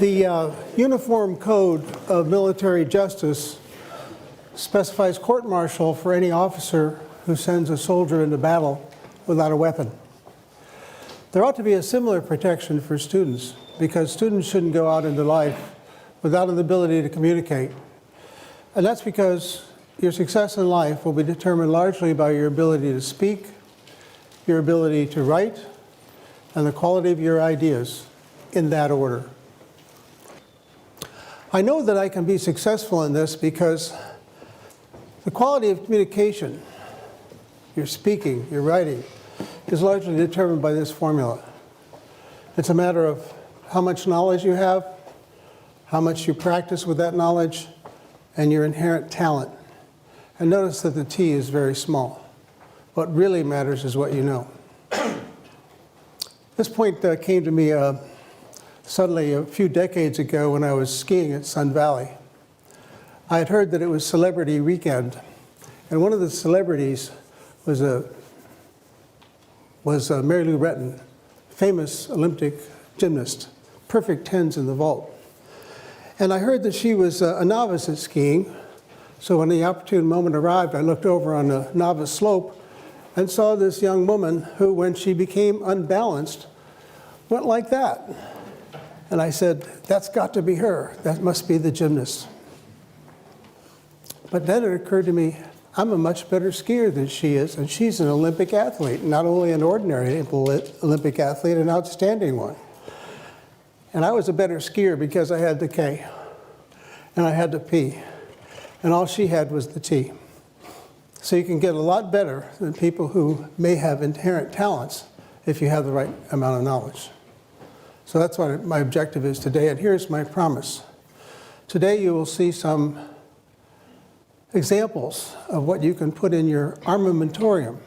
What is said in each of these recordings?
The Uniform Code of Military Justice specifies court-martial for any officer who sends a soldier into battle without a weapon. There ought to be a similar protection for students, because students shouldn't go out into life without an ability to communicate. And that's because your success in life will be determined largely by your ability to speak, your ability to write, and the quality of your ideas in that order. I know that I can be successful in this because the quality of communication, your speaking, your writing, is largely determined by this formula. It's a matter of how much knowledge you have, how much you practice with that knowledge, and your inherent talent. And notice that the T is very small. What really matters is what you know. This point came to me suddenly a few decades ago when I was skiing at Sun Valley. I had heard that it was Celebrity Weekend, and one of the celebrities was Mary Lou Retton, famous Olympic gymnast, perfect tens in the vault. And I heard that she was a novice at skiing, so when the opportune moment arrived, I looked over on the novice slope and saw this young woman who, when she became unbalanced, went like that. And I said, that's got to be her. That must be the gymnast. But then it occurred to me, I'm a much better skier than she is, and she's an Olympic athlete, not only an ordinary Olympic athlete, an outstanding one. And I was a better skier because I had the K, and I had the P, and all she had was the T. So you can get a lot better than people who may have inherent talents if you have the right amount of knowledge. So that's what my objective is today, and here's my promise. Today you will see some examples of what you can put in your armamentarium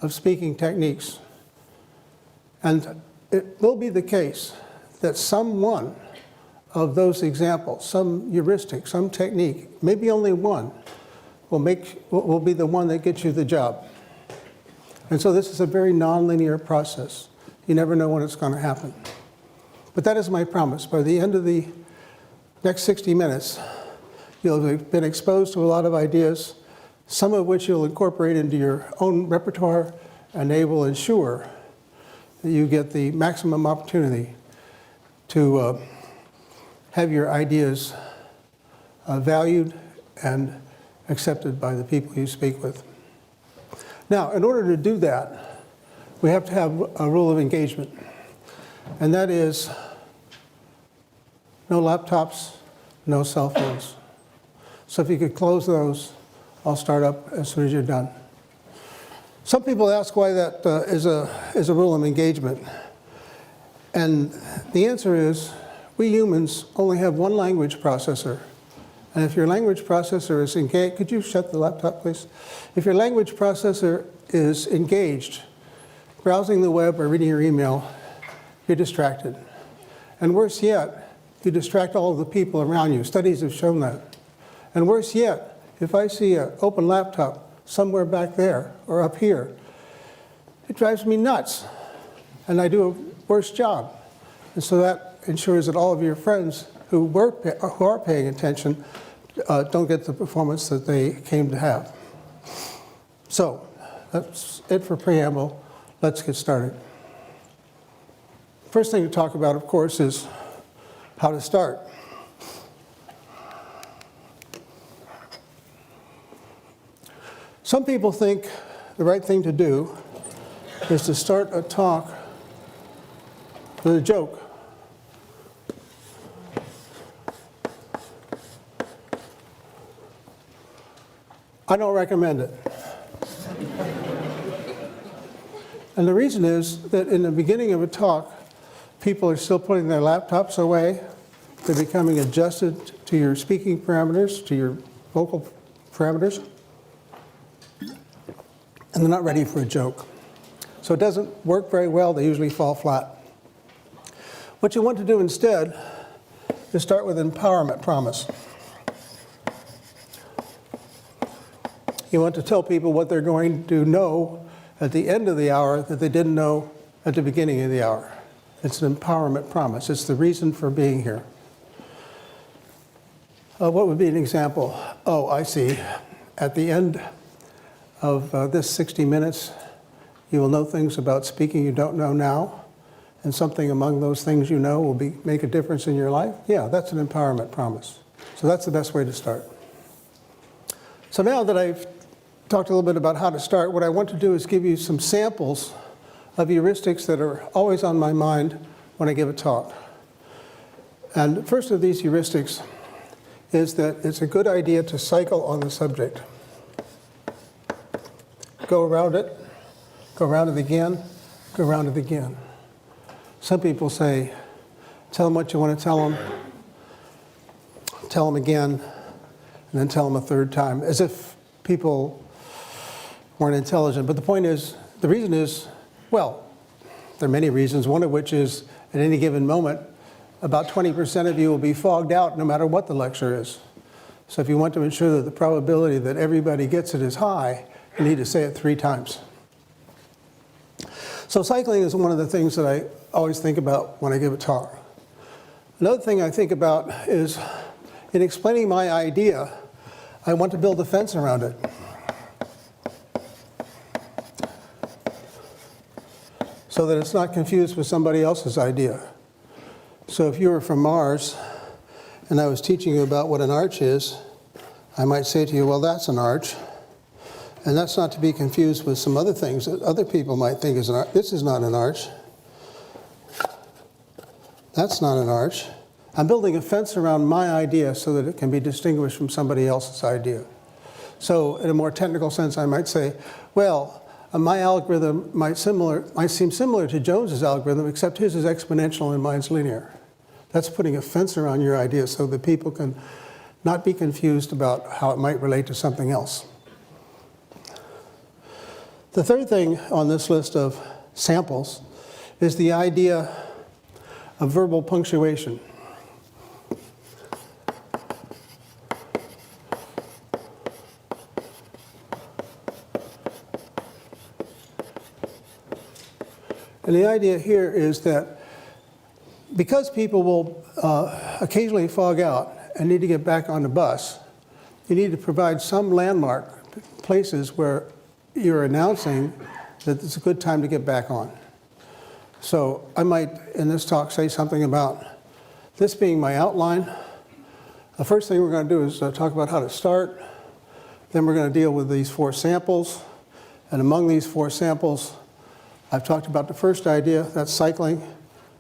of speaking techniques. And it will be the case that some one of those examples, some heuristic, some technique, maybe only one, will be the one that gets you the job. And so this is a very nonlinear process. You never know when it's going to happen. But that is my promise. By the end of the next 60 minutes, you'll have been exposed to a lot of ideas, some of which you'll incorporate into your own repertoire, and they will ensure that you get the maximum opportunity to have your ideas valued and accepted by the people you speak with. Now, in order to do that, we have to have a rule of engagement, and that is no laptops, no cell phones. So if you could close those, I'll start up as soon as you're done. Some people ask why that is a rule of engagement. And the answer is, we humans only have one language processor. And if your language processor is engaged, could you shut the laptop, please? If your language processor is engaged, browsing the web or reading your email, you're distracted. And worse yet, you distract all of the people around you. Studies have shown that. And worse yet, if I see an open laptop somewhere back there or up here, it drives me nuts. And I do a worse job. And so that ensures that all of your friends who are paying attention don't get the performance that they came to have. So that's it for preamble. Let's get started. First thing to talk about, of course, is how to start. Some people think the right thing to do is to start a talk with a joke. I don't recommend it. And the reason is that in the beginning of a talk, people are still putting their laptops away. They're becoming adjusted to your speaking parameters, to your vocal parameters. And they're not ready for a joke. So it doesn't work very well. They usually fall flat. What you want to do instead is start with empowerment promise. You want to tell people what they're going to know at the end of the hour that they didn't know at the beginning of the hour. It's an empowerment promise. It's the reason for being here. What would be an example? Oh, I see. At the end of this 60 minutes, you will know things about speaking you don't know now, and something among those things you know will make a difference in your life. Yeah, that's an empowerment promise. So that's the best way to start. So now that I've talked a little bit about how to start, what I want to do is give you some samples of heuristics that are always on my mind when I give a talk. And the first of these heuristics is that it's a good idea to cycle on the subject. Go around it again, go around it again. Some people say, tell them what you want to tell them again, and then tell them a third time, as if people weren't intelligent. But the point is, the reason is, well, there are many reasons, one of which is at any given moment, about 20% of you will be fogged out no matter what the lecture is. So if you want to ensure that the probability that everybody gets it is high, you need to say it 3 times. So cycling is one of the things that I always think about when I give a talk. Another thing I think about is, in explaining my idea, I want to build a fence around it. So that it's not confused with somebody else's idea. So if you were from Mars, and I was teaching you about what an arch is, I might say to you, well, that's an arch. And that's not to be confused with some other things that other people might think is an arch. This is not an arch. That's not an arch. I'm building a fence around my idea so that it can be distinguished from somebody else's idea. So in a more technical sense, I might say, well, my algorithm might seem similar to Jones's algorithm, except his is exponential and mine's linear. That's putting a fence around your idea so that people can not be confused about how it might relate to something else. The third thing on this list of samples is the idea of verbal punctuation. And the idea here is that because people will occasionally fog out and need to get back on the bus, you need to provide some landmark places where you're announcing that it's a good time to get back on. So I might, in this talk, say something about this being my outline. The first thing we're going to do is talk about how to start. Then we're going to deal with these 4 samples. And among these 4 samples, I've talked about the first idea, that's cycling.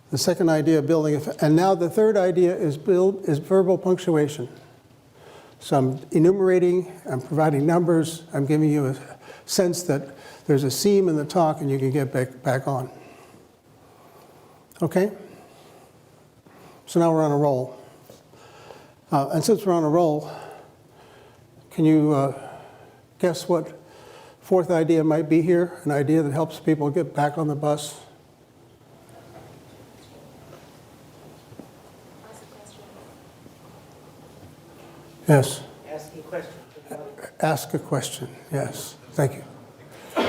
The second idea, building. And now the third idea is verbal punctuation. So I'm enumerating, I'm providing numbers, I'm giving you a sense that there's a seam in the talk and you can get back on. Okay? So now we're on a roll. And since we're on a roll, can you guess what 4th idea might be here? An idea that helps people get back on the bus? Yes. Ask a question. Ask a question, yes. Thank you.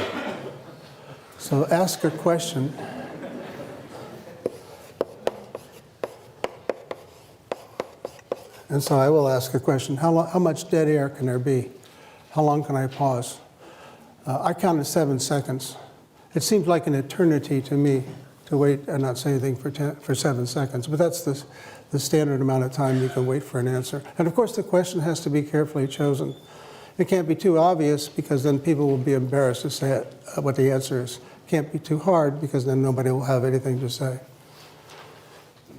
So ask a question. And so I will ask a question. How much dead air can there be? How long can I pause? I counted 7 seconds. It seems like an eternity to me to wait and not say anything for 7 seconds. But that's the standard amount of time you can wait for an answer. And of course, the question has to be carefully chosen. It can't be too obvious because then people will be embarrassed to say what the answer is. It can't be too hard because then nobody will have anything to say.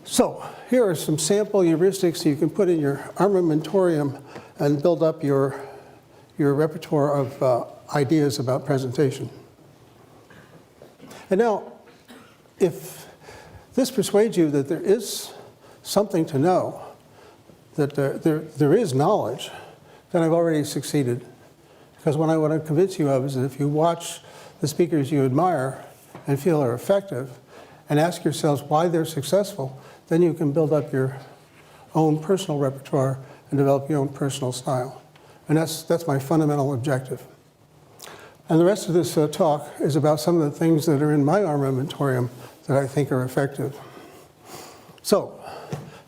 So here are some sample heuristics you can put in your armamentarium and build up your repertoire of ideas about presentation. And now, if this persuades you that there is something to know, that there is knowledge, then I've already succeeded. Because what I want to convince you of is that if you watch the speakers you admire and feel are effective, and ask yourselves why they're successful, then you can build up your own personal repertoire and develop your own personal style. And that's my fundamental objective. And the rest of this talk is about some of the things that are in my armamentarium that I think are effective. So,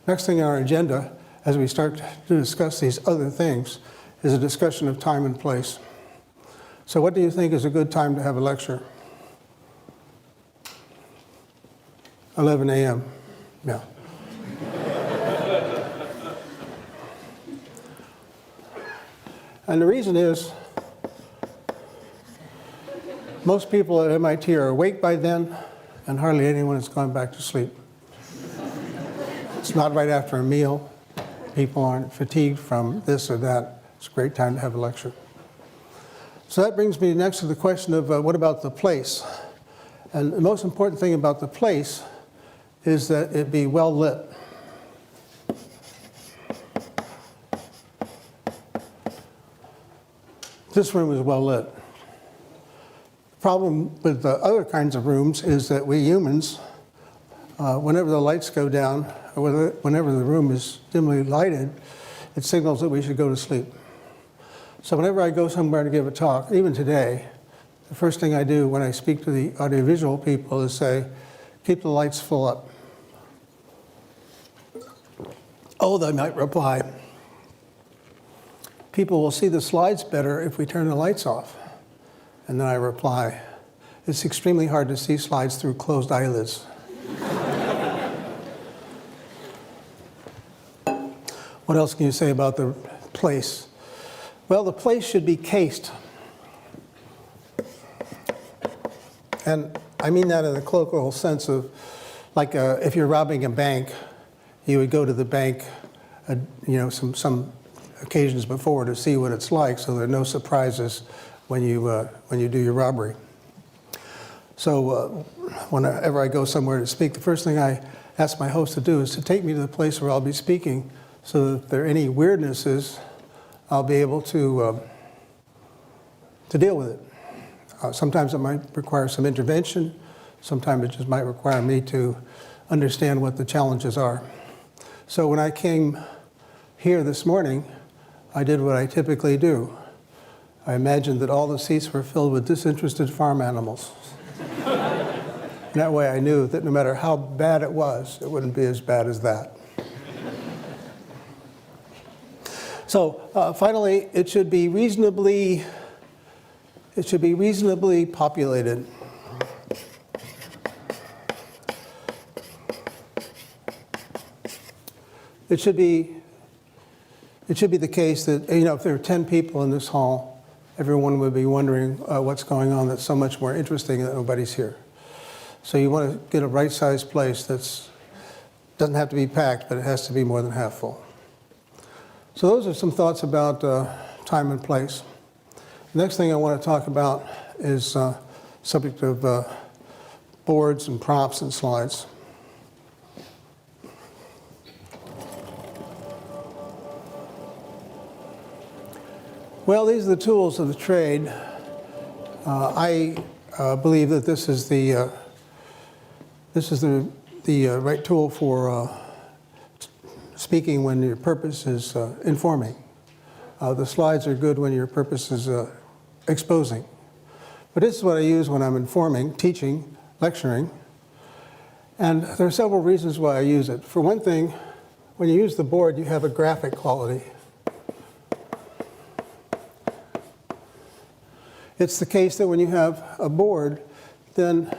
next thing on our agenda, as we start to discuss these other things, is a discussion of time and place. So what do you think is a good time to have a lecture? 11 a.m. Yeah. And the reason is, most people at MIT are awake by then, and hardly anyone has gone back to sleep. It's not right after a meal. People aren't fatigued from this or that. It's a great time to have a lecture. So that brings me next to the question of what about the place? And the most important thing about the place is that it be well lit. This room is well lit. The problem with the other kinds of rooms is that we humans, whenever the lights go down, or whenever the room is dimly lighted, it signals that we should go to sleep. So whenever I go somewhere to give a talk, even today, the first thing I do when I speak to the audiovisual people is say, keep the lights full up. Oh, they might reply, people will see the slides better if we turn the lights off. And then I reply, it's extremely hard to see slides through closed eyelids. What else can you say about the place? Well, the place should be cased. And I mean that in the colloquial sense of, like if you're robbing a bank, you would go to the bank, some occasions before to see what it's like, so there are no surprises when you do your robbery. So whenever I go somewhere to speak, the first thing I ask my host to do is to take me to the place where I'll be speaking, so that if there are any weirdnesses, I'll be able to deal with it. Sometimes it might require some intervention. Sometimes it just might require me to understand what the challenges are. So when I came here this morning, I did what I typically do. I imagined that all the seats were filled with disinterested farm animals. And that way I knew that no matter how bad it was, it wouldn't be as bad as that. So finally, it should be reasonably populated. It should be the case that, if there are 10 people in this hall, everyone would be wondering what's going on that's so much more interesting that nobody's here. So you want to get a right-sized place that doesn't have to be packed, but it has to be more than half full. So those are some thoughts about time and place. The next thing I want to talk about is subject of boards and props and slides. Well, these are the tools of the trade. I believe that this is the right tool for speaking when your purpose is informing. The slides are good when your purpose is exposing. But this is what I use when I'm informing, teaching, lecturing. And there are several reasons why I use it. For one thing, when you use the board, you have a graphic quality. It's the case that when you have a board, then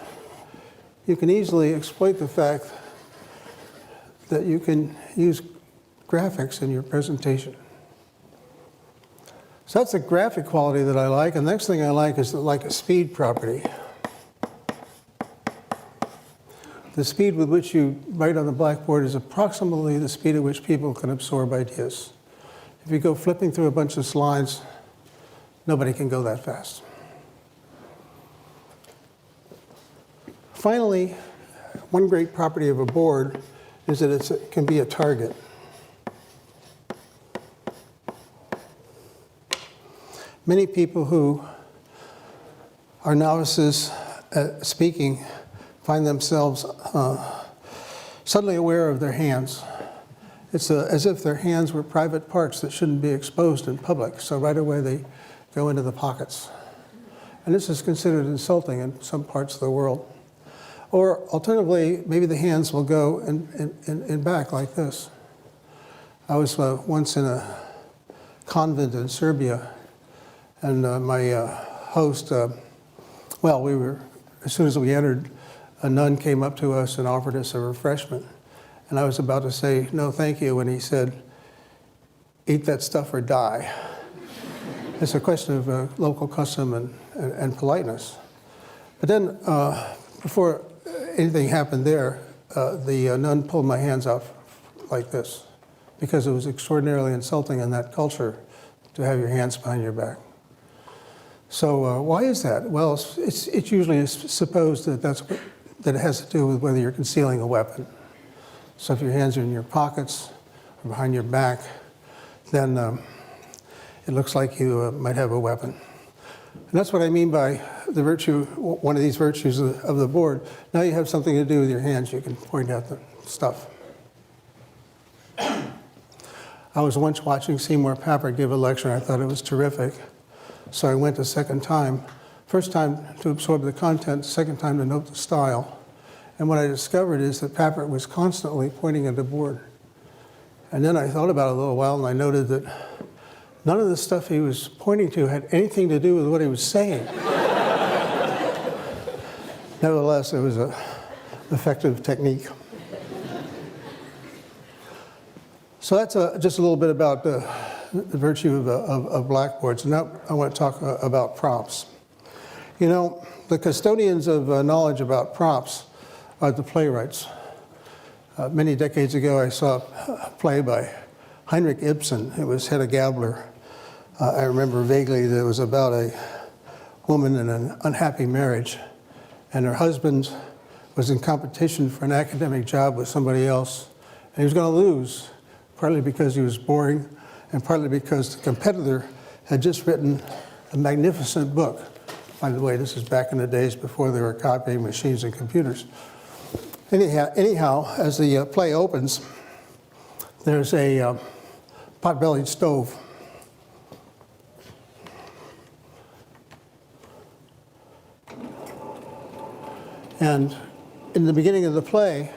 you can easily exploit the fact that you can use graphics in your presentation. So that's a graphic quality that I like. And the next thing I like is like a speed property. The speed with which you write on the blackboard is approximately the speed at which people can absorb ideas. If you go flipping through a bunch of slides, nobody can go that fast. Finally, one great property of a board is that it can be a target. Many people who are novices at speaking find themselves suddenly aware of their hands. It's as if their hands were private parts that shouldn't be exposed in public, so right away they go into the pockets. And this is considered insulting in some parts of the world. Or alternatively, maybe the hands will go in back like this. I was once in a convent in Serbia, and my host, as soon as we entered, a nun came up to us and offered us a refreshment. And I was about to say, no, thank you, when he said, eat that stuff or die. It's a question of local custom and politeness. But then, before anything happened there, the nun pulled my hands out like this, because it was extraordinarily insulting in that culture to have your hands behind your back. So why is that? Well, it's usually supposed that that it has to do with whether you're concealing a weapon. So if your hands are in your pockets or behind your back, then it looks like you might have a weapon. And that's what I mean by the virtue, one of these virtues of the board. Now you have something to do with your hands. You can point out the stuff. I was once watching Seymour Papert give a lecture, and I thought it was terrific. So I went a second time. First time to absorb the content, second time to note the style. And what I discovered is that Papert was constantly pointing at the board. And then I thought about it a little while, and I noted that none of the stuff he was pointing to had anything to do with what he was saying. Nevertheless, it was an effective technique. So that's just a little bit about the virtue of blackboards. Now I want to talk about props. You know, the custodians of knowledge about props are the playwrights. Many decades ago, I saw a play by Heinrich Ibsen. It was Hedda Gabler. I remember vaguely that it was about a woman in an unhappy marriage, and her husband was in competition for an academic job with somebody else, and he was going to lose, partly because he was boring, and partly because the competitor had just written a magnificent book. By the way, this is back in the days before there were copying machines and computers. Anyhow, as the play opens, there's a pot-bellied stove. And in the beginning of the play,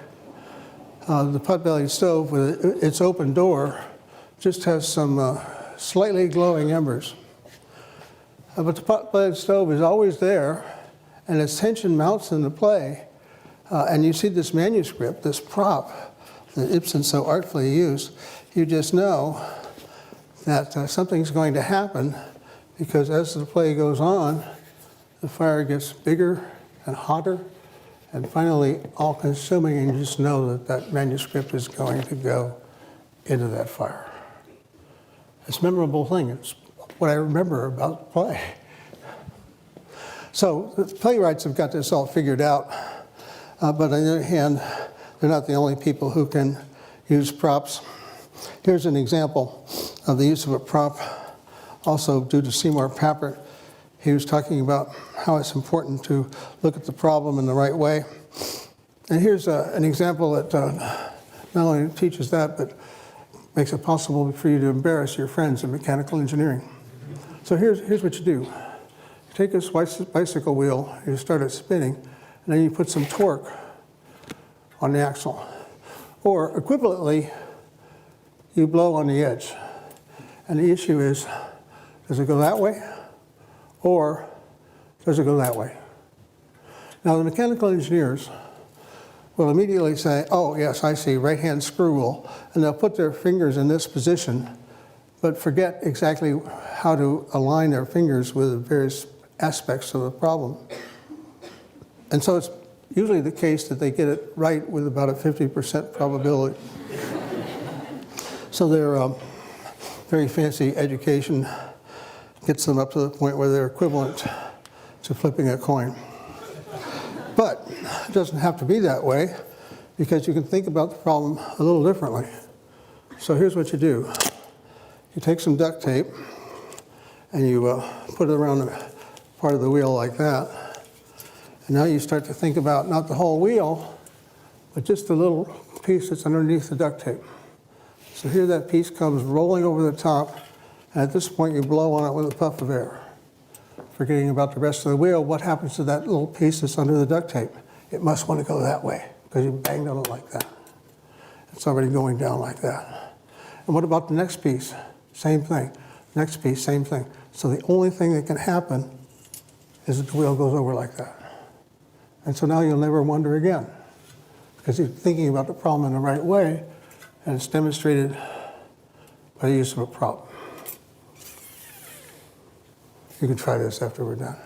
the pot-bellied stove with its open door just has some slightly glowing embers. But the pot-bellied stove is always there, and its tension mounts in the play. And you see this manuscript, this prop that Ibsen so artfully used, you just know that something's going to happen, because as the play goes on, the fire gets bigger and hotter, and finally all-consuming, and you just know that that manuscript is going to go into that fire. It's a memorable thing. It's what I remember about the play. So the playwrights have got this all figured out, but on the other hand, they're not the only people who can use props. Here's an example of the use of a prop, also due to Seymour Papert. He was talking about how it's important to look at the problem in the right way. And here's an example that not only teaches that, but makes it possible for you to embarrass your friends in mechanical engineering. So here's what you do. You take this bicycle wheel, you start it spinning, and then you put some torque on the axle. Or equivalently, you blow on the edge. And the issue is, does it go that way? Or does it go that way? Now, the mechanical engineers will immediately say, oh, yes, I see, right-hand screw rule, and they'll put their fingers in this position, but forget exactly how to align their fingers with the various aspects of the problem. And so it's usually the case that they get it right with about a 50% probability. So their very fancy education gets them up to the point where they're equivalent to flipping a coin. But it doesn't have to be that way, because you can think about the problem a little differently. So here's what you do. You take some duct tape and you put it around a part of the wheel like that. And now you start to think about not the whole wheel, but just the little piece that's underneath the duct tape. So here that piece comes rolling over the top, and at this point you blow on it with a puff of air. Forgetting about the rest of the wheel, what happens to that little piece that's under the duct tape? It must want to go that way, because you banged on it like that. It's already going down like that. And what about the next piece? Same thing. Next piece, same thing. So the only thing that can happen is that the wheel goes over like that. And so now you'll never wonder again, because you're thinking about the problem in the right way, and it's demonstrated by the use of a prop. You can try this after we're done.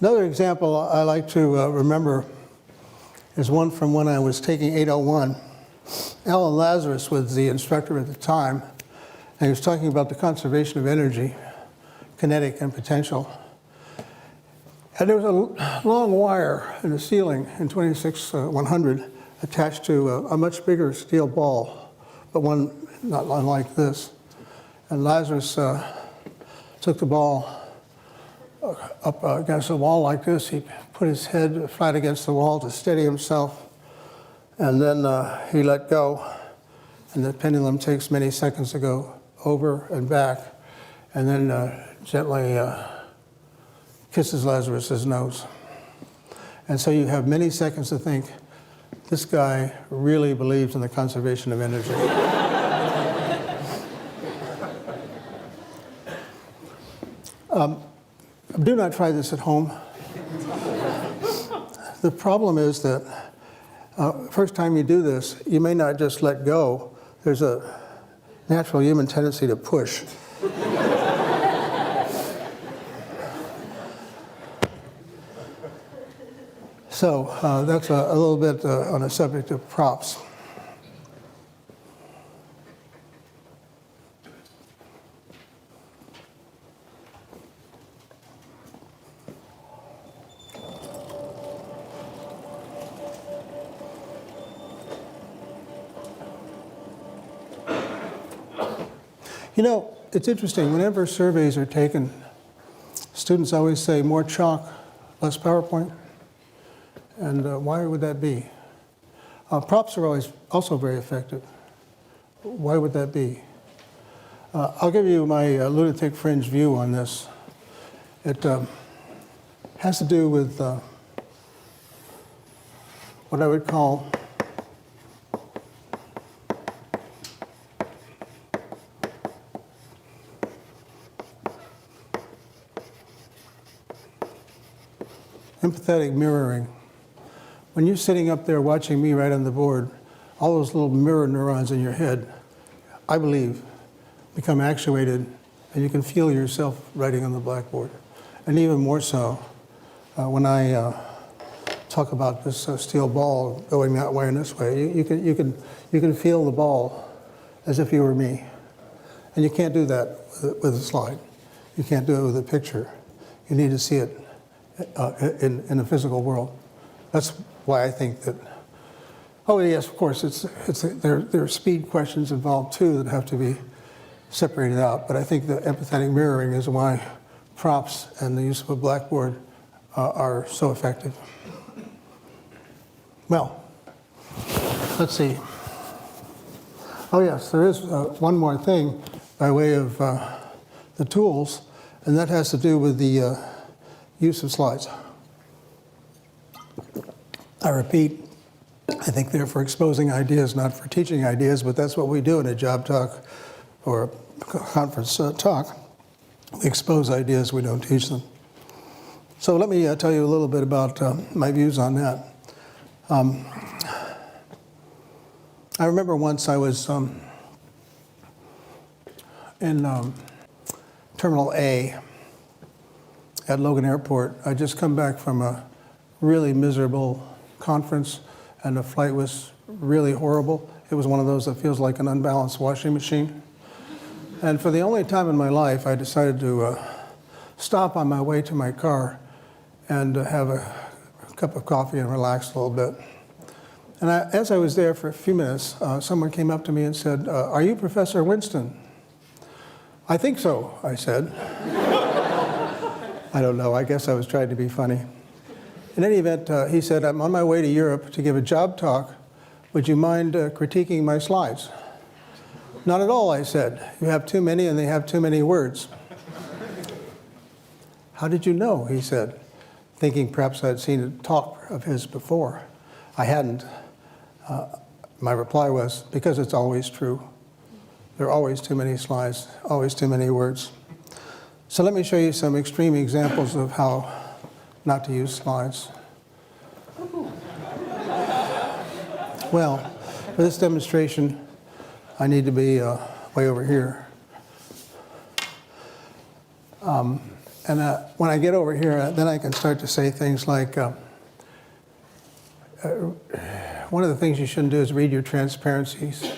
Another example I like to remember is one from when I was taking 801. Alan Lazarus was the instructor at the time, and he was talking about the conservation of energy, kinetic and potential. And there was a long wire in the ceiling in 26100 attached to a much bigger steel ball, but one not unlike this. And Lazarus took the ball up against the wall like this. He put his head flat against the wall to steady himself, and then he let go. And the pendulum takes many seconds to go over and back, and then gently kisses Lazarus's nose. And so you have many seconds to think, this guy really believes in the conservation of energy. Do not try this at home. The problem is that first time you do this, you may not just let go. There's a natural human tendency to push. So that's a little bit on the subject of props. You know, it's interesting, whenever surveys are taken, students always say more chalk, less PowerPoint. And why would that be? Props are always also very effective. Why would that be? I'll give you my lunatic fringe view on this. It has to do with what I would call empathetic mirroring. When you're sitting up there watching me write on the board, all those little mirror neurons in your head, I believe, become actuated, and you can feel yourself writing on the blackboard. And even more so, when I talk about this steel ball going that way and this way, you can feel the ball as if you were me. And you can't do that with a slide. You can't do it with a picture. You need to see it in the physical world. That's why I think that, oh yes, of course, there are speed questions involved too that have to be separated out, but I think the empathetic mirroring is why props and the use of a blackboard are so effective. Well, let's see. Oh yes, there is one more thing by way of the tools, and that has to do with the use of slides. I repeat, I think they're for exposing ideas, not for teaching ideas, but that's what we do in a job talk or a conference talk. We expose ideas, we don't teach them. So let me tell you a little bit about my views on that. I remember once I was in Terminal A at Logan Airport. I'd just come back from a really miserable conference, and the flight was really horrible. It was one of those that feels like an unbalanced washing machine. And for the only time in my life, I decided to stop on my way to my car and have a cup of coffee and relax a little bit. And as I was there for a few minutes, someone came up to me and said, "Are you Professor Winston?" "I think so," I said. I don't know, I guess I was trying to be funny. In any event, he said, "I'm on my way to Europe to give a job talk. Would you mind critiquing my slides?" "Not at all," I said. "You have too many and they have too many words." "How did you know?" he said, thinking perhaps I'd seen a talk of his before. I hadn't. My reply was, because it's always true. There are always too many slides, always too many words. So let me show you some extreme examples of how not to use slides. Well, for this demonstration, I need to be way over here. When I get over here, then I can start to say things like, one of the things you shouldn't do is read your transparencies.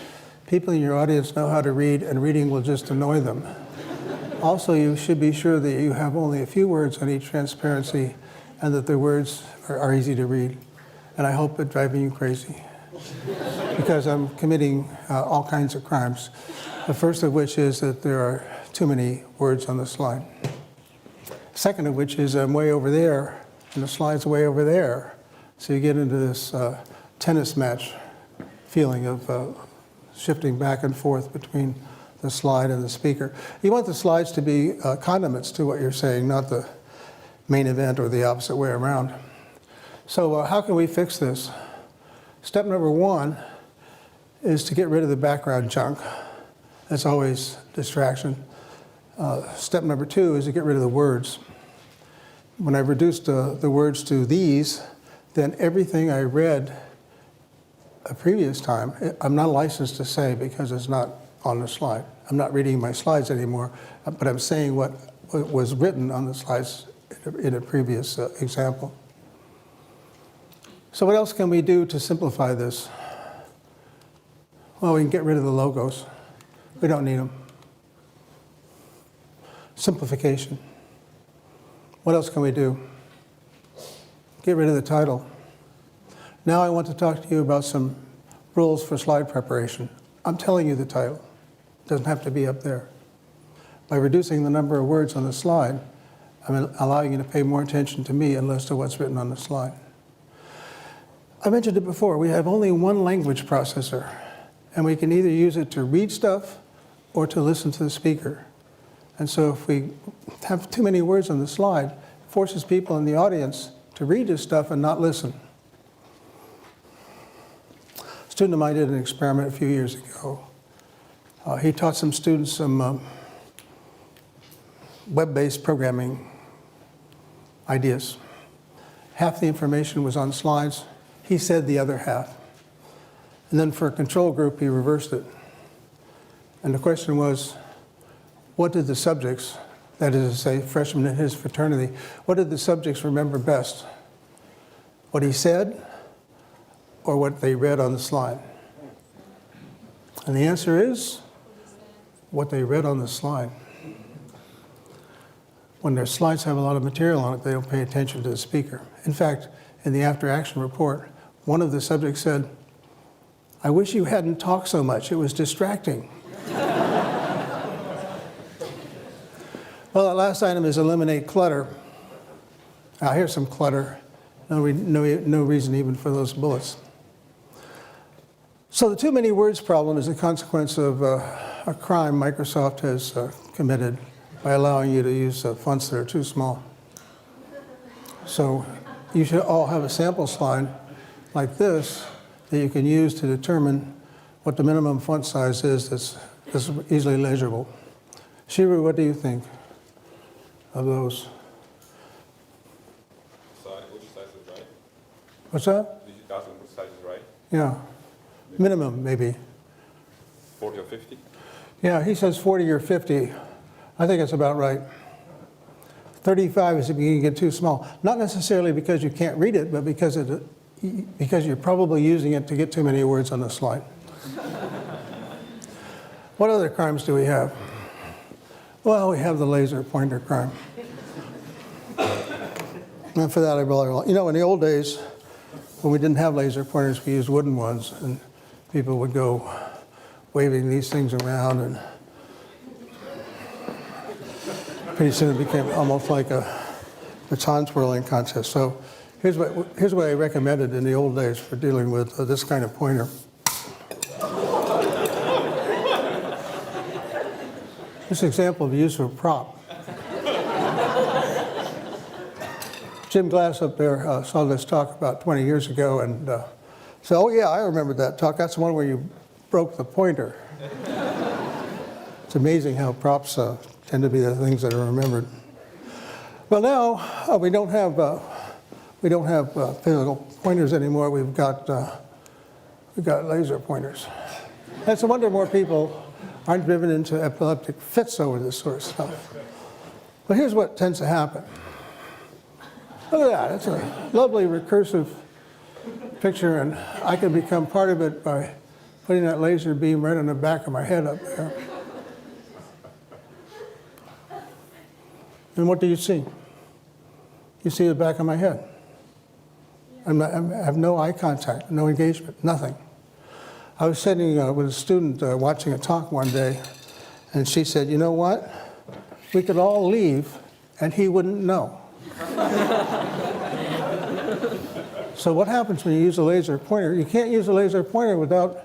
People in your audience know how to read, and reading will just annoy them. Also, you should be sure that you have only a few words on each transparency and that the words are easy to read. And I hope it's driving you crazy because I'm committing all kinds of crimes. The first of which is that there are too many words on the slide. Second of which is I'm way over there and the slide's way over there. So you get into this tennis match feeling of shifting back and forth between the slide and the speaker. You want the slides to be condiments to what you're saying, not the main event or the opposite way around. So how can we fix this? Step number one is to get rid of the background junk. That's always distraction. Step number two is to get rid of the words. When I've reduced the words to these, then everything I read a previous time, I'm not licensed to say because it's not on the slide. I'm not reading my slides anymore, but I'm saying what was written on the slides in a previous example. So what else can we do to simplify this? Well, we can get rid of the logos. We don't need them. Simplification. What else can we do? Get rid of the title. Now I want to talk to you about some rules for slide preparation. I'm telling you the title. It doesn't have to be up there. By reducing the number of words on the slide, I'm allowing you to pay more attention to me and less to what's written on the slide. I mentioned it before, we have only one language processor, and we can either use it to read stuff or to listen to the speaker. And so if we have too many words on the slide, it forces people in the audience to read this stuff and not listen. A student of mine did an experiment a few years ago. He taught some students some web-based programming ideas. Half the information was on slides. He said the other half. And then for a control group, he reversed it. And the question was, what did the subjects, that is to say, freshmen in his fraternity, what did the subjects remember best? What he said or what they read on the slide? And the answer is what they read on the slide. When their slides have a lot of material on it, they don't pay attention to the speaker. In fact, in the after-action report, one of the subjects said, "I wish you hadn't talked so much. It was distracting." Well, the last item is eliminate clutter. Now, here's some clutter. No reason even for those bullets. So the too many words problem is a consequence of a crime Microsoft has committed by allowing you to use fonts that are too small. So you should all have a sample slide like this that you can use to determine what the minimum font size is that's easily legible. Shiru, what do you think of those? Which size is right? What's that? Did you ask which size is right? Yeah. Minimum, maybe. 40 or 50? Yeah, he says 40 or 50. I think it's about right. 35 is if you get too small. Not necessarily because you can't read it, but because you're probably using it to get too many words on the slide. What other crimes do we have? Well, we have the laser pointer crime. And for that, I really, you know, in the old days, when we didn't have laser pointers, we used wooden ones, and people would go waving these things around, and pretty soon it became almost like a baton twirling contest. So here's what I recommended in the old days for dealing with this kind of pointer. This example of use of a prop. Jim Glass up there saw this talk about 20 years ago and So, oh yeah, I remember that talk. That's the one where you broke the pointer. It's amazing how props tend to be the things that are remembered. Well, now we don't have physical pointers anymore. We've got laser pointers. And it's a wonder more people aren't driven into epileptic fits over this sort of stuff. But here's what tends to happen. Look at that. It's a lovely recursive picture, and I can become part of it by putting that laser beam right on the back of my head up there. And what do you see? You see the back of my head. I have no eye contact, no engagement, nothing. I was sitting with a student watching a talk one day, and she said, you know what? We could all leave, and he wouldn't know. So what happens when you use a laser pointer? You can't use a laser pointer without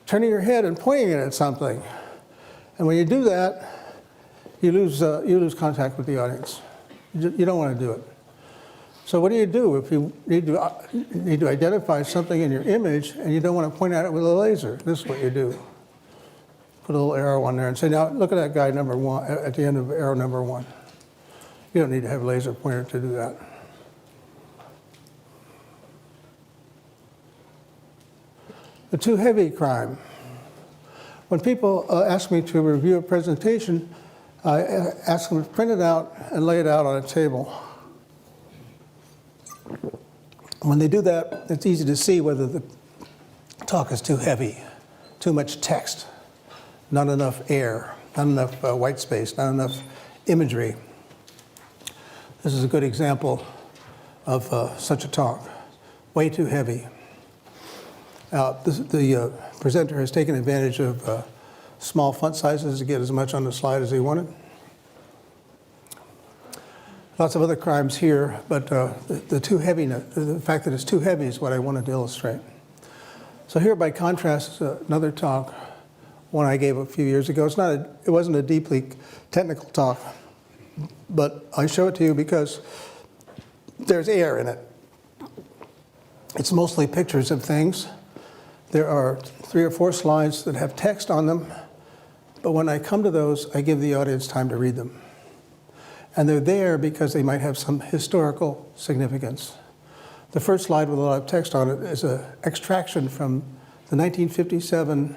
turning your head and pointing it at something. And when you do that, you lose contact with the audience. You don't want to do it. So what do you do if you need to identify something in your image and you don't want to point at it with a laser? This is what you do. Put a little arrow on there and say, now look at that guy number one at the end of arrow number one. You don't need to have a laser pointer to do that. The too heavy crime. When people ask me to review a presentation, I ask them to print it out and lay it out on a table. When they do that, it's easy to see whether the talk is too heavy, too much text, not enough air, not enough white space, not enough imagery. This is a good example of such a talk. Way too heavy. The presenter has taken advantage of small font sizes to get as much on the slide as he wanted. Lots of other crimes here, but the fact that it's too heavy is what I wanted to illustrate. So here, by contrast, is another talk, one I gave a few years ago. It wasn't a deeply technical talk, but I show it to you because there's air in it. It's mostly pictures of things. There are 3 or 4 slides that have text on them, but when I come to those, I give the audience time to read them. And they're there because they might have some historical significance. The first slide with a lot of text on it is an extraction from the 1957,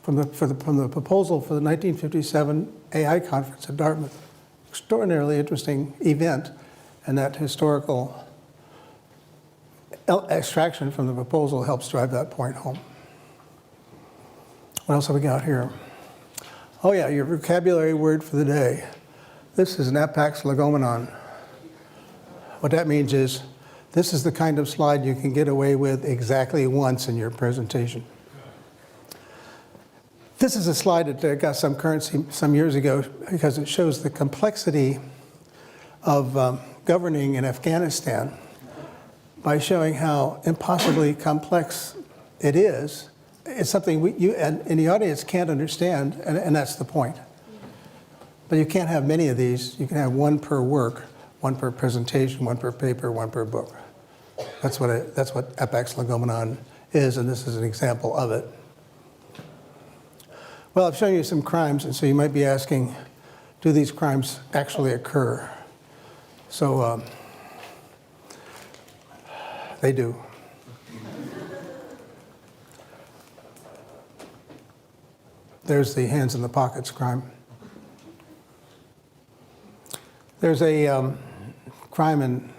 from the proposal for the 1957 AI conference at Dartmouth. Extraordinarily interesting event, and that historical extraction from the proposal helps drive that point home. What else have we got here? Oh yeah, your vocabulary word for the day. This is an apax legomenon. What that means is, this is the kind of slide you can get away with exactly once in your presentation. This is a slide that got some currency some years ago because it shows the complexity of governing in Afghanistan by showing how impossibly complex it is. It's something you and the audience can't understand, and that's the point. But you can't have many of these. You can have one per work, one per presentation, one per paper, one per book. That's what apax legomenon is, and this is an example of it. Well, I've shown you some crimes, and so you might be asking, do these crimes actually occur? So they do. There's the hands in the pockets crime. There's a crime in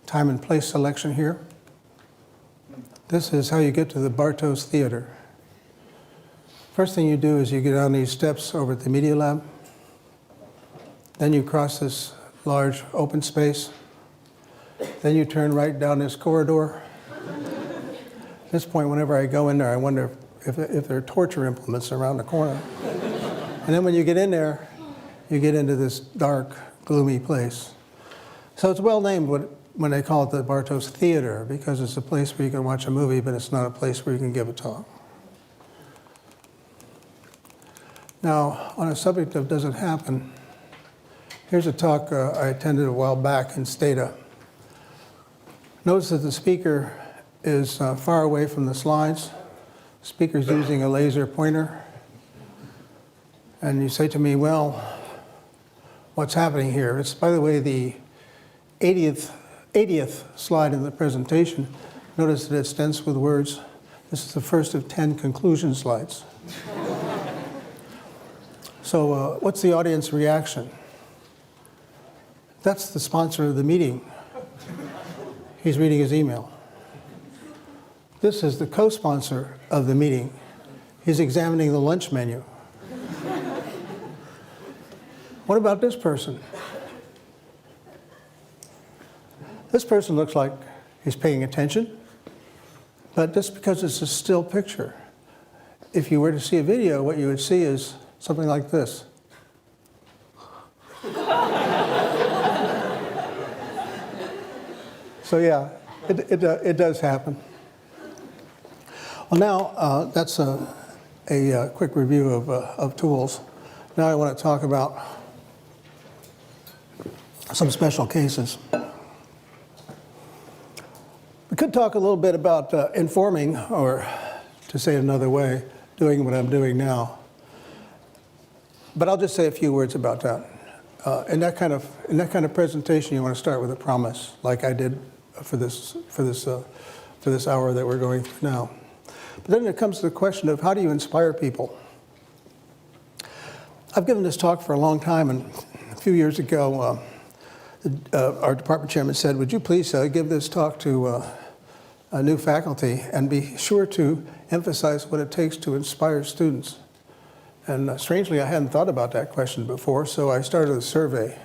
time and place selection here. This is how you get to the Bartos Theater. First thing you do is you get on these steps over at the Media Lab. Then you cross this large open space. Then you turn right down this corridor. At this point, whenever I go in there, I wonder if there are torture implements around the corner. And then when you get in there, you get into this dark, gloomy place. So it's well named when they call it the Bartos Theater, because it's a place where you can watch a movie, but it's not a place where you can give a talk. Now, on a subject of does it happen, here's a talk I attended a while back in Stata. Notice that the speaker is far away from the slides. Speaker's using a laser pointer. And you say to me, well, what's happening here? It's, by the way, the 80th slide in the presentation. Notice that it's dense with words. This is the first of 10 conclusion slides. So what's the audience reaction? That's the sponsor of the meeting. He's reading his email. This is the co-sponsor of the meeting. He's examining the lunch menu. What about this person? This person looks like he's paying attention, but just because it's a still picture. If you were to see a video, what you would see is something like this. So yeah, it does happen. Well, now that's a quick review of tools. Now I want to talk about some special cases. We could talk a little bit about informing, or to say it another way, doing what I'm doing now. But I'll just say a few words about that. In that kind of presentation, you want to start with a promise, like I did for this hour that we're going through now. But then it comes to the question of how do you inspire people? I've given this talk for a long time, and a few years ago, our department chairman said, would you please give this talk to a new faculty and be sure to emphasize what it takes to inspire students. And strangely, I hadn't thought about that question before, so I started a survey.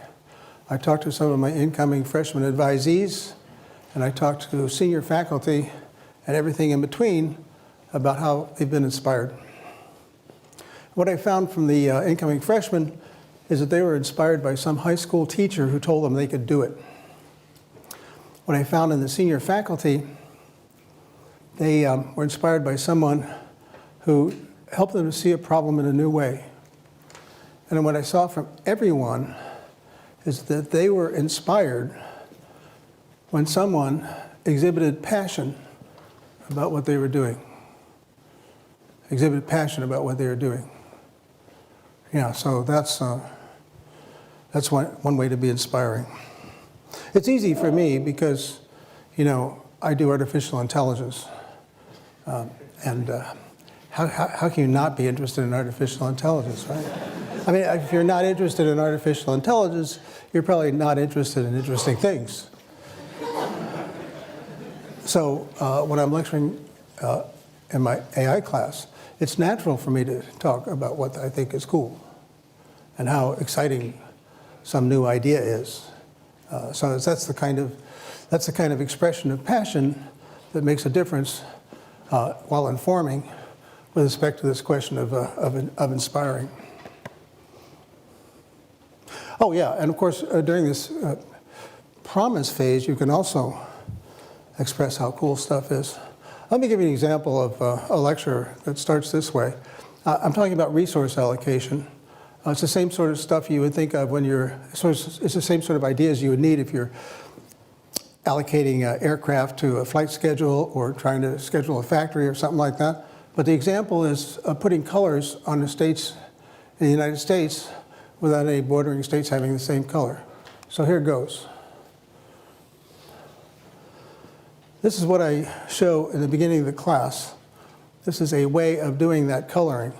I talked to some of my incoming freshman advisees, and I talked to senior faculty and everything in between about how they've been inspired. What I found from the incoming freshmen is that they were inspired by some high school teacher who told them they could do it. What I found in the senior faculty, they were inspired by someone who helped them to see a problem in a new way. And what I saw from everyone is that they were inspired when someone exhibited passion about what they were doing. Exhibited passion about what they were doing. Yeah, so that's one way to be inspiring. It's easy for me because, you know, I do artificial intelligence. How can you not be interested in artificial intelligence, right? I mean, if you're not interested in artificial intelligence, you're probably not interested in interesting things. So when I'm lecturing in my AI class, it's natural for me to talk about what I think is cool and how exciting some new idea is. So that's the kind of expression of passion that makes a difference while informing with respect to this question of inspiring. Oh yeah, and of course during this promise phase, you can also express how cool stuff is. Let me give you an example of a lecture that starts this way. I'm talking about resource allocation. It's the same sort of stuff you would think of when it's the same sort of ideas you would need if you're allocating aircraft to a flight schedule or trying to schedule a factory or something like that. But the example is putting colors on the states in the United States without any bordering states having the same color. So here goes. This is what I show in the beginning of the class. This is a way of doing that coloring.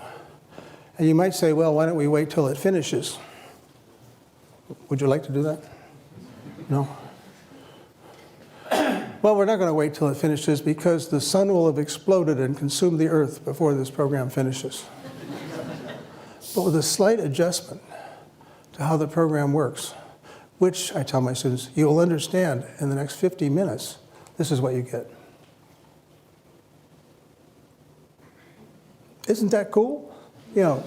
And you might say, well, why don't we wait till it finishes? Would you like to do that? No? Well, we're not going to wait till it finishes because the sun will have exploded and consumed the earth before this program finishes. But with a slight adjustment to how the program works, which I tell my students, you will understand in the next 50 minutes, this is what you get. Isn't that cool? You know,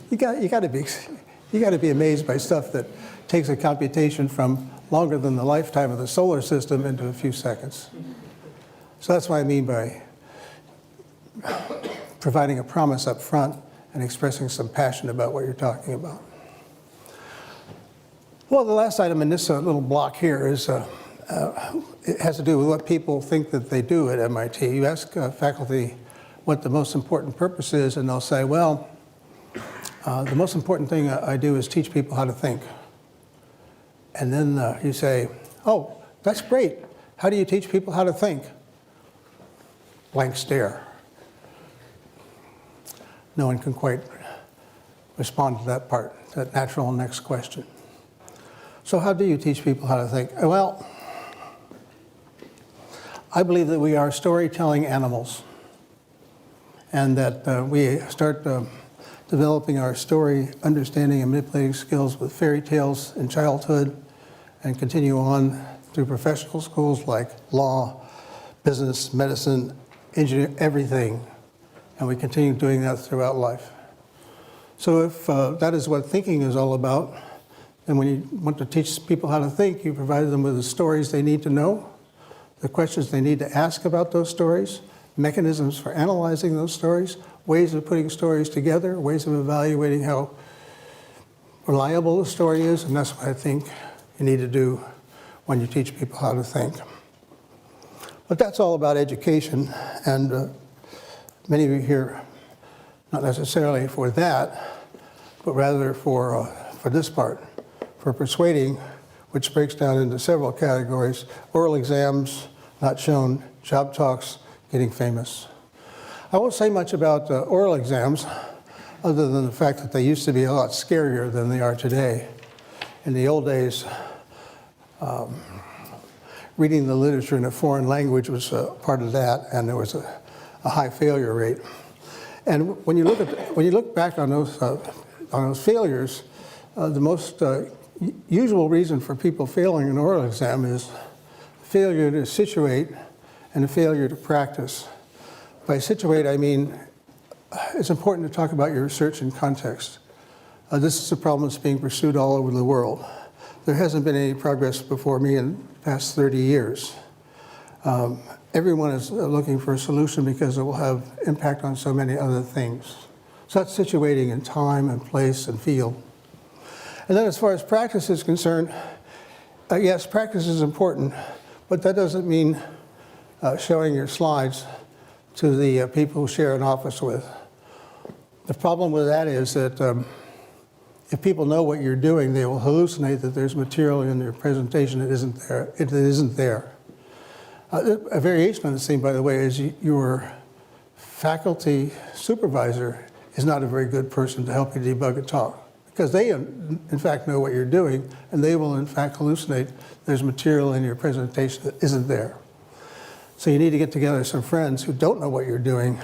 you got to be amazed by stuff that takes a computation from longer than the lifetime of the solar system into a few seconds. So that's what I mean by providing a promise up front and expressing some passion about what you're talking about. Well, the last item in this little block here is it has to do with what people think that they do at MIT. You ask faculty what the most important purpose is, and they'll say, well, the most important thing I do is teach people how to think. And then you say, oh, that's great. How do you teach people how to think? Blank stare. No one can quite respond to that part, that natural next question. So how do you teach people how to think? Well, I believe that we are storytelling animals, and that we start developing our story understanding and manipulating skills with fairy tales in childhood and continue on through professional schools like law, business, medicine, engineering, everything. And we continue doing that throughout life. So if that is what thinking is all about, then when you want to teach people how to think, you provide them with the stories they need to know, the questions they need to ask about those stories, mechanisms for analyzing those stories, ways of putting stories together, ways of evaluating how reliable the story is, and that's what I think you need to do when you teach people how to think. But that's all about education, and many of you here, not necessarily for that, but rather for this part, for persuading, which breaks down into several categories: oral exams, not shown, job talks, getting famous. I won't say much about oral exams, other than the fact that they used to be a lot scarier than they are today. In the old days, reading the literature in a foreign language was part of that, and there was a high failure rate. And when you look back on those failures, the most usual reason for people failing an oral exam is failure to situate and a failure to practice. By situate, I mean it's important to talk about your research in context. This is a problem that's being pursued all over the world. There hasn't been any progress before me in the past 30 years. Everyone is looking for a solution because it will have impact on so many other things. So that's situating in time and place and field. And then as far as practice is concerned, yes, practice is important, but that doesn't mean showing your slides to the people who share an office with. The problem with that is that if people know what you're doing, they will hallucinate that there's material in your presentation that isn't there. It isn't there. A variation on the same, by the way, is your faculty supervisor is not a very good person to help you debug a talk, because they, in fact, know what you're doing, and they will, in fact, hallucinate there's material in your presentation that isn't there. So you need to get together some friends who don't know what you're doing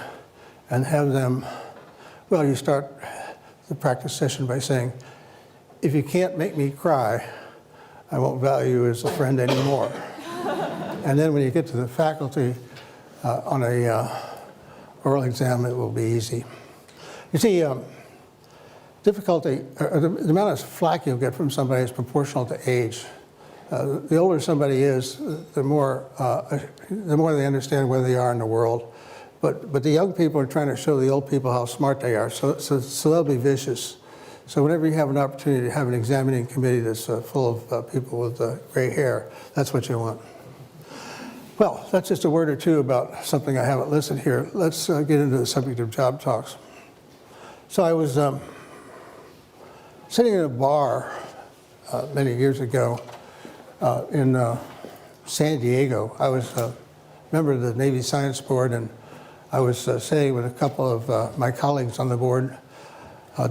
and have them, well, you start the practice session by saying, if you can't make me cry, I won't value you as a friend anymore. And then when you get to the faculty on a oral exam, it will be easy. You see, difficulty, or the amount of flack you'll get from somebody is proportional to age. The older somebody is, the more they understand where they are in the world. But the young people are trying to show the old people how smart they are, so they'll be vicious. So whenever you have an opportunity to have an examining committee that's full of people with gray hair, that's what you want. Well, that's just a word or two about something I haven't listed here. Let's get into the subject of job talks. So I was sitting in a bar many years ago in San Diego. I was a member of the Navy Science Board, and I was sitting with a couple of my colleagues on the board.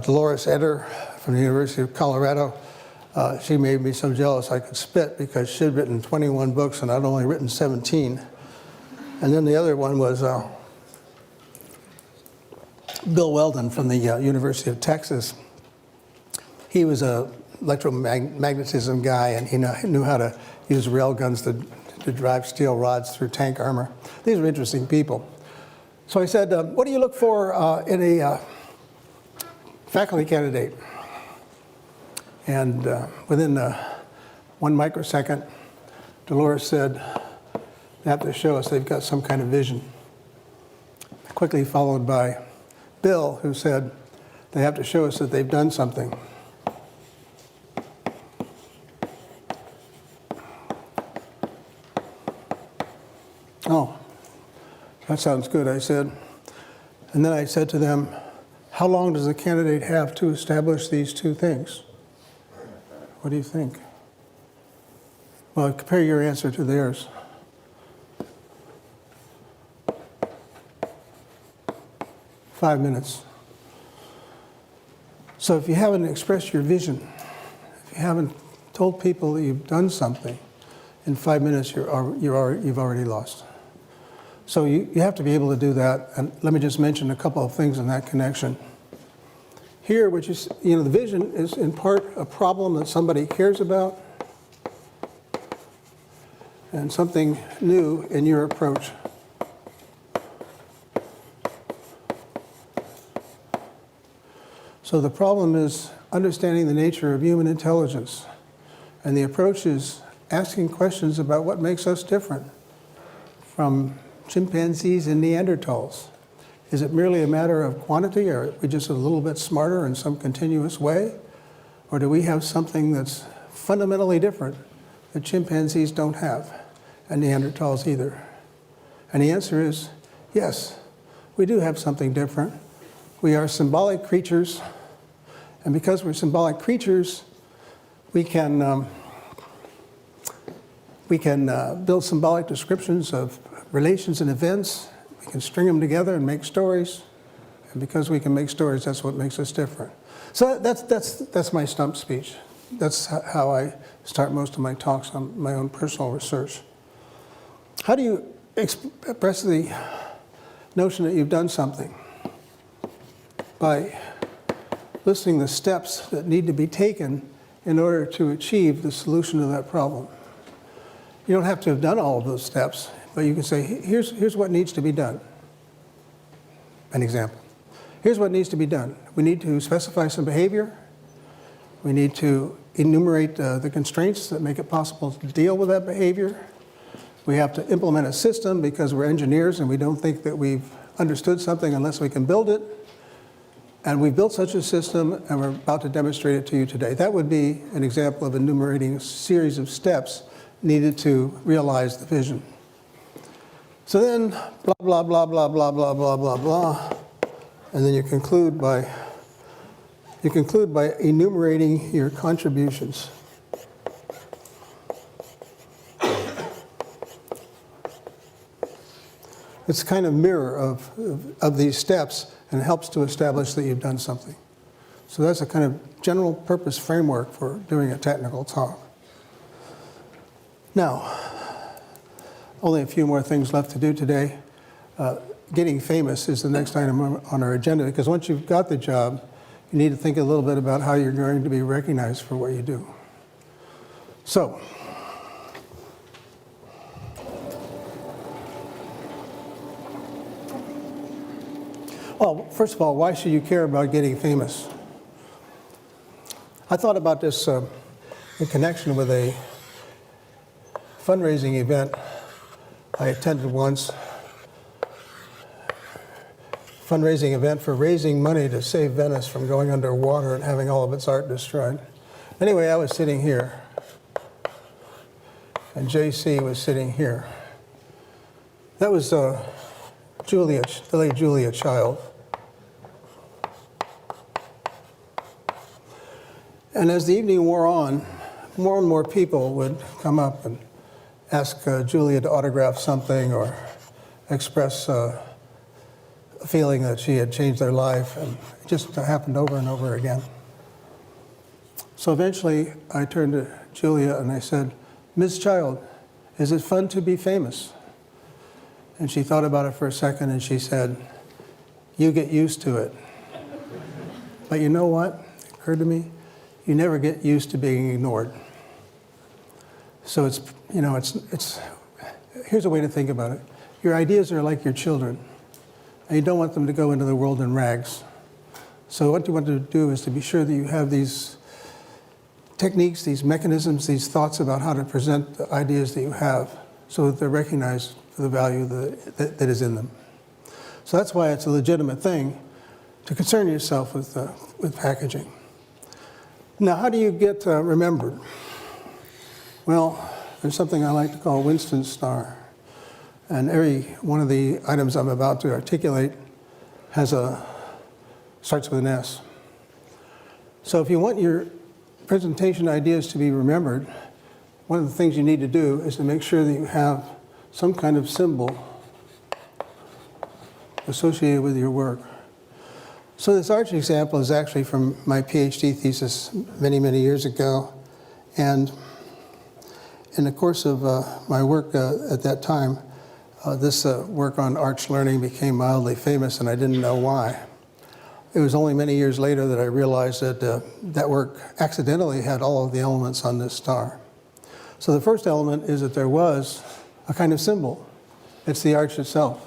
Dolores Eder from the University of Colorado. She made me so jealous I could spit because she'd written 21 books and I'd only written 17. And then the other one was Bill Weldon from the University of Texas. He was a electromagnetism guy, and he knew how to use rail guns to drive steel rods through tank armor. These were interesting people. So I said, what do you look for in a faculty candidate? And within 1 microsecond, Dolores said, they have to show us they've got some kind of vision. Quickly followed by Bill, who said, they have to show us that they've done something. Oh, that sounds good, I said. And then I said to them, how long does a candidate have to establish these two things? What do you think? Well, compare your answer to theirs. Five minutes. So if you haven't expressed your vision, if you haven't told people that you've done something, in 5 minutes you've already lost. So you have to be able to do that. And let me just mention a couple of things in that connection. Here, which is, the vision is in part a problem that somebody cares about and something new in your approach. So the problem is understanding the nature of human intelligence. And the approach is asking questions about what makes us different from chimpanzees and Neanderthals. Is it merely a matter of quantity, or are we just a little bit smarter in some continuous way? Or do we have something that's fundamentally different that chimpanzees don't have, and Neanderthals either? And the answer is yes, we do have something different. We are symbolic creatures, and because we're symbolic creatures, we can build symbolic descriptions of relations and events. We can string them together and make stories. And because we can make stories, that's what makes us different. So that's my stump speech. That's how I start most of my talks on my own personal research. How do you express the notion that you've done something? By listing the steps that need to be taken in order to achieve the solution to that problem. You don't have to have done all of those steps, but you can say, here's what needs to be done. An example. Here's what needs to be done. We need to specify some behavior. We need to enumerate the constraints that make it possible to deal with that behavior. We have to implement a system because we're engineers and we don't think that we've understood something unless we can build it. And we've built such a system and we're about to demonstrate it to you today. That would be an example of enumerating a series of steps needed to realize the vision. So then, blah, blah, blah, blah, blah, blah, blah, blah, blah. And then you conclude by enumerating your contributions. It's kind of mirror of these steps and helps to establish that you've done something. So that's a kind of general purpose framework for doing a technical talk. Now, only a few more things left to do today. Getting famous is the next item on our agenda, because once you've got the job, you need to think a little bit about how you're going to be recognized for what you do. So, well, first of all, why should you care about getting famous? I thought about this in connection with a fundraising event I attended once. Fundraising event for raising money to save Venice from going underwater and having all of its art destroyed. Anyway, I was sitting here, and JC was sitting here. That was Julia, the late Julia Child. And as the evening wore on, more and more people would come up and ask Julia to autograph something or express a feeling that she had changed their life, and it just happened over and over again. So eventually I turned to Julia and I said, "Ms. Child, is it fun to be famous?" And she thought about it for a second and she said, "You get used to it." But you know what? It occurred to me, you never get used to being ignored. So it's here's a way to think about it. Your ideas are like your children, and you don't want them to go into the world in rags. So what you want to do is to be sure that you have these techniques, these mechanisms, these thoughts about how to present the ideas that you have so that they're recognized for the value that is in them. So that's why it's a legitimate thing to concern yourself with packaging. Now, how do you get remembered? Well, there's something I like to call Winston's star. And every one of the items I'm about to articulate starts with an S. So if you want your presentation ideas to be remembered, one of the things you need to do is to make sure that you have some kind of symbol associated with your work. So this arch example is actually from my PhD thesis many, many years ago. And in the course of my work at that time, this work on arch learning became mildly famous, and I didn't know why. It was only many years later that I realized that that work accidentally had all of the elements on this star. So the first element is that there was a kind of symbol. It's the arch itself.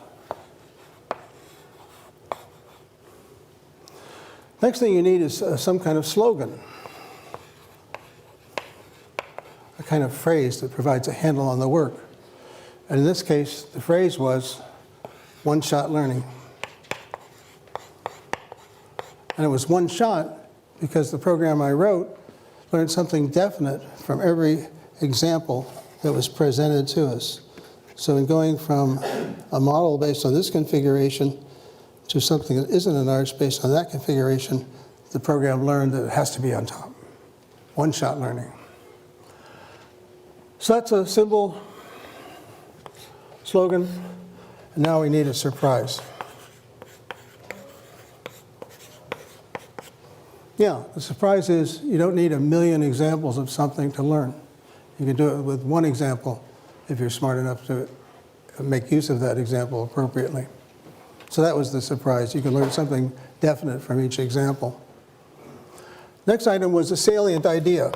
Next thing you need is some kind of slogan, a kind of phrase that provides a handle on the work. And in this case, the phrase was one-shot learning. And it was one shot because the program I wrote learned something definite from every example that was presented to us. So in going from a model based on this configuration to something that isn't an arch based on that configuration, the program learned that it has to be on top. One-shot learning. So that's a symbol, slogan, and now we need a surprise. Yeah, the surprise is you don't need a million examples of something to learn. You can do it with one example if you're smart enough to make use of that example appropriately. So that was the surprise. You can learn something definite from each example. Next item was a salient idea.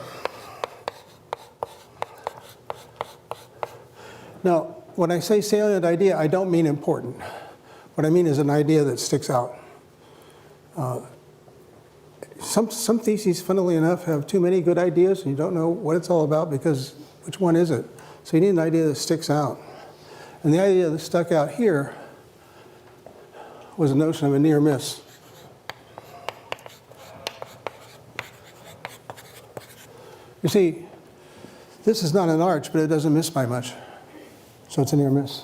Now, when I say salient idea, I don't mean important. What I mean is an idea that sticks out. Some theses, funnily enough, have too many good ideas, and you don't know what it's all about because which one is it? So you need an idea that sticks out. And the idea that stuck out here was the notion of a near miss. You see, this is not an arch, but it doesn't miss by much. So it's a near miss.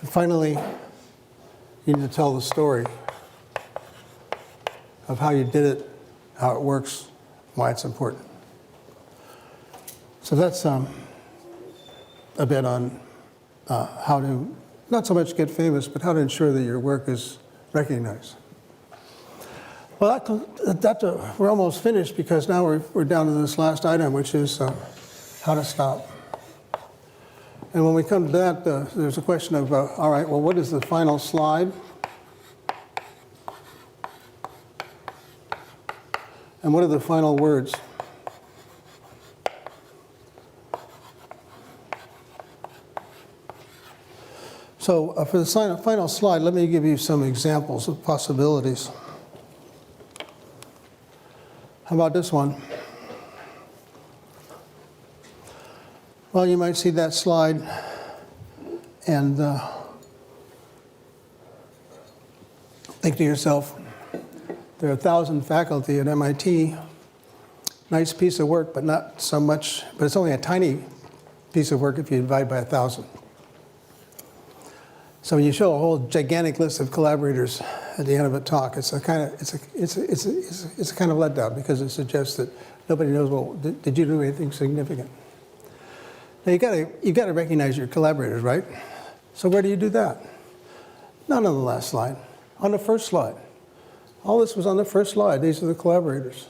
And finally, you need to tell the story of how you did it, how it works, why it's important. So that's a bit on how to, not so much get famous, but how to ensure that your work is recognized. Well, we're almost finished because now we're down to this last item, which is how to stop. And when we come to that, there's a question of, all right, well, what is the final slide? And what are the final words? So for the final slide, let me give you some examples of possibilities. How about this one? Well, you might see that slide and think to yourself, there are 1,000 faculty at MIT. Nice piece of work, but not so much, but it's only a tiny piece of work if you divide by 1,000. So when you show a whole gigantic list of collaborators at the end of a talk, it's a kind of letdown because it suggests that nobody knows, well, did you do anything significant? Now you got to recognize your collaborators, right? So where do you do that? Not on the last slide, on the first slide. All this was on the first slide. These are the collaborators.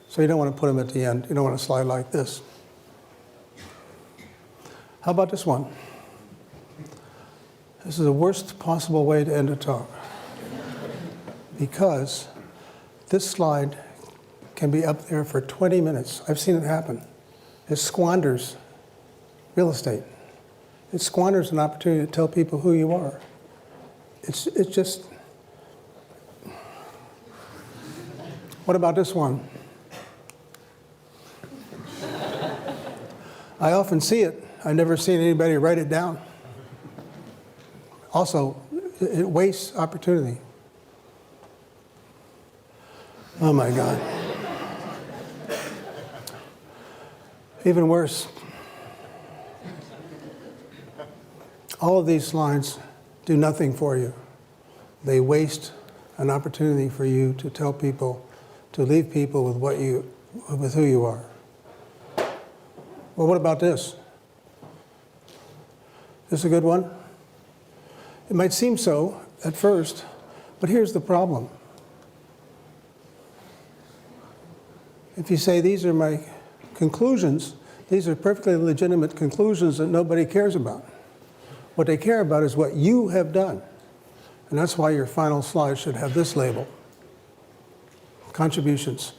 So you don't want to put them at the end. You don't want to slide like this. How about this one? This is the worst possible way to end a talk. Because this slide can be up there for 20 minutes. I've seen it happen. It squanders real estate. It squanders an opportunity to tell people who you are. It's just... What about this one? I often see it. I've never seen anybody write it down. Also, it wastes opportunity. Oh my God. Even worse. All of these slides do nothing for you. They waste an opportunity for you to tell people, to leave people with who you are. Well, what about this? This a good one? It might seem so at first, but here's the problem. If you say, these are my conclusions, these are perfectly legitimate conclusions that nobody cares about. What they care about is what you have done. And that's why your final slide should have this label, contributions.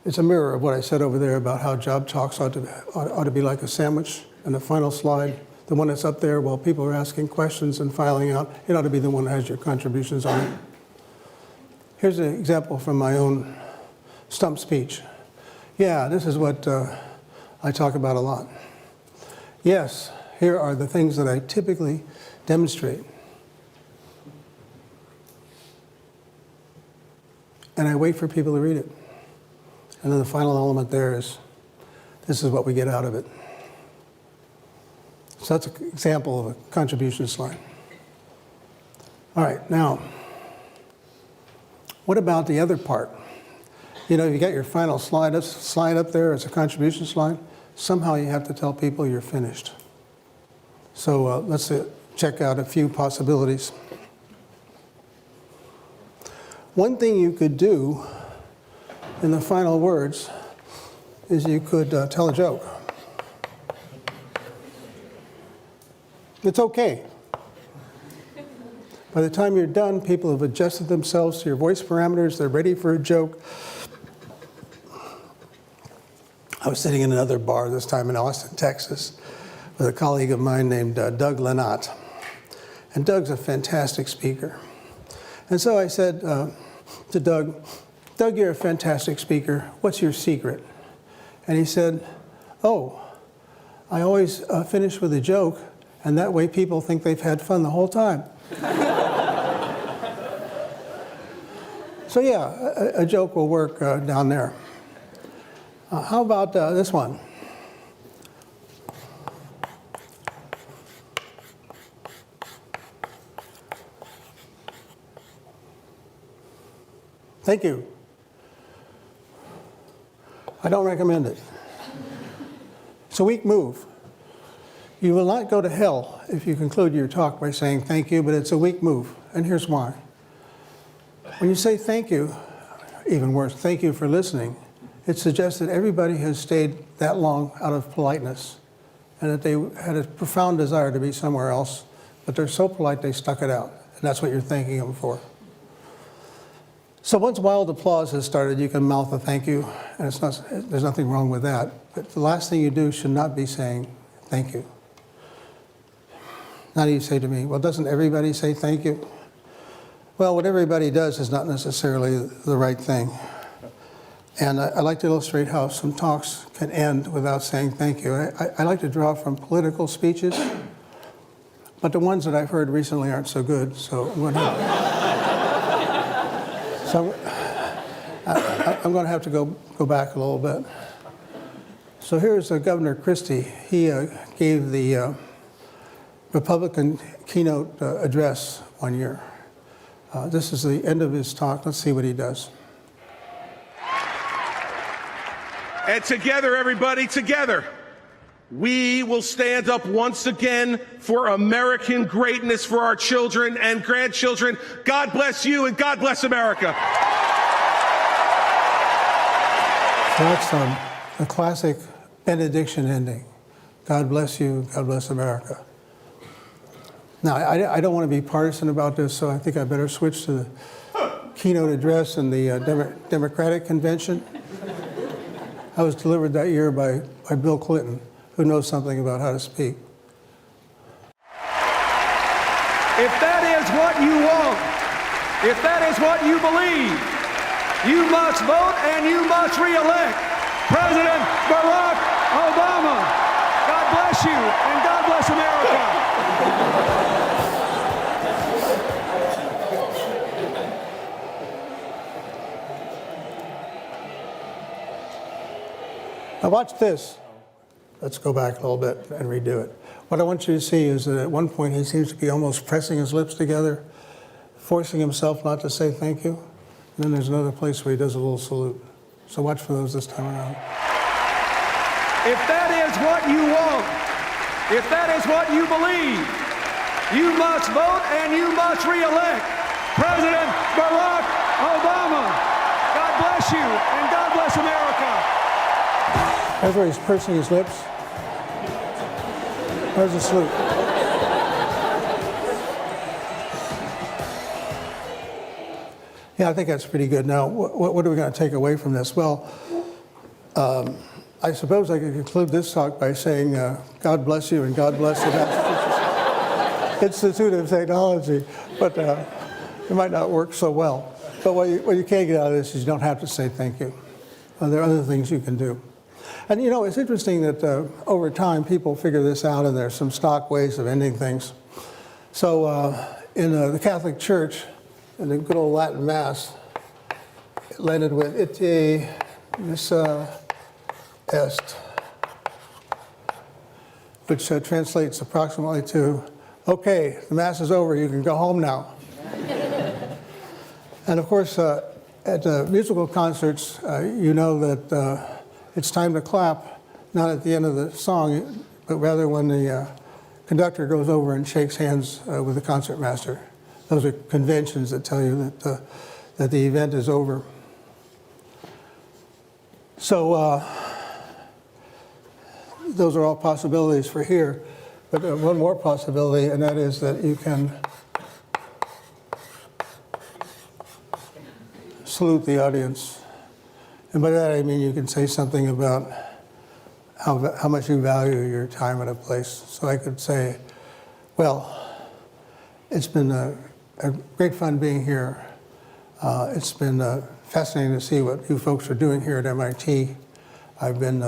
It's a mirror of what I said over there about how job talks ought to be like a sandwich. And the final slide, the one that's up there while people are asking questions and filing out, it ought to be the one that has your contributions on it. Here's an example from my own stump speech. Yeah, this is what I talk about a lot. Yes, here are the things that I typically demonstrate. And I wait for people to read it. And then the final element there is, this is what we get out of it. So that's an example of a contribution slide. All right, now, what about the other part? You know, you got your final slide up there as a contribution slide. Somehow you have to tell people you're finished. So let's check out a few possibilities. One thing you could do in the final words is you could tell a joke. It's okay. By the time you're done, people have adjusted themselves to your voice parameters. They're ready for a joke. I was sitting in another bar, this time in Austin, Texas, with a colleague of mine named Doug Lennott. And Doug's a fantastic speaker. And so I said to Doug, you're a fantastic speaker. What's your secret? And he said, oh, I always finish with a joke, and that way people think they've had fun the whole time. So yeah, a joke will work down there. How about this one? Thank you. I don't recommend it. It's a weak move. You will not go to hell if you conclude your talk by saying thank you, but it's a weak move, and here's why. When you say thank you, even worse, thank you for listening, it suggests that everybody has stayed that long out of politeness and that they had a profound desire to be somewhere else, but they're so polite they stuck it out, and that's what you're thanking them for. So once wild applause has started, you can mouth a thank you, and there's nothing wrong with that. But the last thing you do should not be saying thank you. Now you say to me, well, doesn't everybody say thank you? Well, what everybody does is not necessarily the right thing. And I like to illustrate how some talks can end without saying thank you. I like to draw from political speeches, but the ones that I've heard recently aren't so good, so I'm going to have to go back a little bit. So here's Governor Christie. He gave the Republican keynote address one year. This is the end of his talk. Let's see what he does. And together, everybody, together, we will stand up once again for American greatness for our children and grandchildren. God bless you and God bless America. So that's a classic benediction ending. God bless you, God bless America. Now, I don't want to be partisan about this, so I think I better switch to the keynote address in the Democratic Convention. I was delivered that year by Bill Clinton, who knows something about how to speak. If that is what you want, if that is what you believe, you must vote and you must re-elect President Barack Obama. God bless you and God bless America. Now watch this. Let's go back a little bit and redo it. What I want you to see is that at one point he seems to be almost pressing his lips together, forcing himself not to say thank you. And then there's another place where he does a little salute. So watch for those this time around. If that is what you want, if that is what you believe, you must vote and you must re-elect President Barack Obama. God bless you and God bless America. That's where he's pursing his lips. There's a salute. Yeah, I think that's pretty good. Now, what are we going to take away from this? Well, I suppose I could conclude this talk by saying, God bless you and God bless the Massachusetts Institute of Technology, but it might not work so well. But what you can get out of this is you don't have to say thank you. There are other things you can do. And you know, it's interesting that over time people figure this out and there's some stock ways of ending things. So in the Catholic Church, in the good old Latin Mass, it landed with ite missa est, which translates approximately to, okay, the Mass is over, you can go home now. And of course, at musical concerts, you know that it's time to clap, not at the end of the song, but rather when the conductor goes over and shakes hands with the concertmaster. Those are conventions that tell you that the event is over. So those are all possibilities for here. But one more possibility, and that is that you can salute the audience. And by that I mean you can say something about how much you value your time at a place. So I could say, well, it's been a great fun being here. It's been fascinating to see what you folks are doing here at MIT. I've been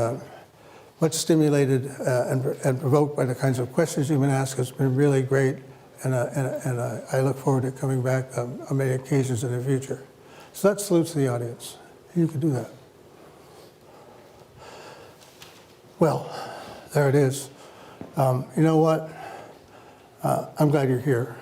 much stimulated and provoked by the kinds of questions you've been asked. It's been really great, and I look forward to coming back on many occasions in the future. So that salutes the audience. You can do that. Well, there it is. You know what? I'm glad you're here.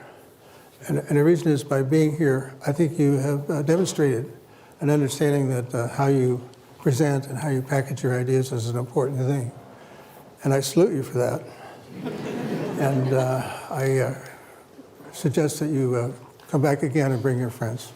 And the reason is by being here, I think you have demonstrated an understanding that how you present and how you package your ideas is an important thing. And I salute you for that. And I suggest that you come back again and bring your friends.